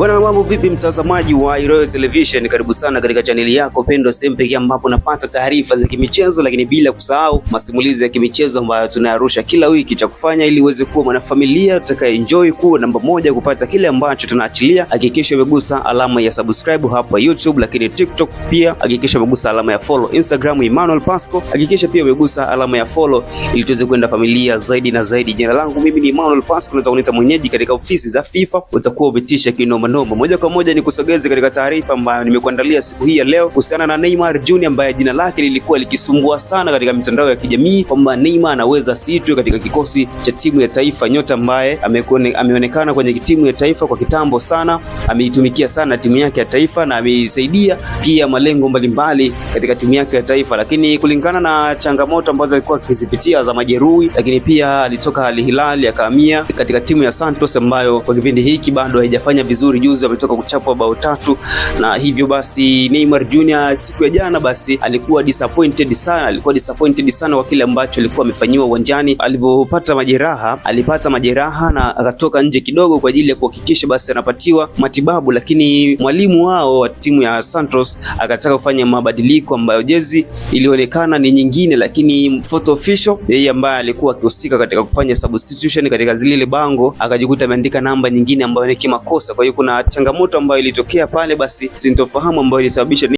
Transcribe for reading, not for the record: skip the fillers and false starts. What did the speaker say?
Bwana, mambo vipi mtazamaji wa Royal Television? Karibu sana katika chaneli yako pendwa, sehemu pekee ambapo unapata taarifa za kimichezo, lakini bila kusahau masimulizi ya kimichezo ambayo tunayarusha kila wiki. Cha kufanya ili uweze kuwa mwanafamilia utakaye enjoy kuwa namba moja kupata kile ambacho tunaachilia, hakikisha umegusa alama ya subscribe hapa YouTube, lakini TikTok pia hakikisha umegusa alama ya follow, Instagram Emmanuel Pasco hakikisha pia umegusa alama ya follow ili tuweze kwenda familia zaidi na zaidi. Jina langu mimi ni Emmanuel Pasco, unaweza kuniita mwenyeji katika ofisi za FIFA, utakuwa umetisha kinoma noma. Moja kwa moja ni kusogeze katika taarifa ambayo nimekuandalia siku hii ya leo kuhusiana na Neymar Jr ambaye jina lake lilikuwa likisumbua sana katika mitandao ya kijamii kwamba Neymar anaweza siitwe katika kikosi cha timu ya taifa. Nyota ambaye ameonekana kwenye timu ya taifa kwa kitambo sana, ameitumikia sana timu yake ya taifa na ameisaidia kia malengo mbalimbali katika timu yake ya taifa, lakini kulingana na changamoto ambazo alikuwa akizipitia za majeruhi, lakini pia alitoka Al Hilal akahamia katika timu ya Santos ambayo kwa kipindi hiki bado haijafanya vizuri. Juzi ametoka kuchapwa bao 3, na hivyo basi Neymar Jr siku ya jana basi alikuwa disappointed sana kwa kile ambacho alikuwa amefanyiwa uwanjani. Alipopata majeraha, alipata majeraha na akatoka nje kidogo kwa ajili ya kuhakikisha basi anapatiwa matibabu, lakini mwalimu wao wa timu ya Santos akataka kufanya mabadiliko ambayo jezi ilionekana ni nyingine, lakini photo official yeye ambaye alikuwa akihusika katika kufanya substitution katika zile bango akajikuta ameandika namba nyingine ambayo ni kimakosa. Kwa hiyo kuna changamoto ambayo ilitokea pale, basi sintofahamu ambayo ilisababisha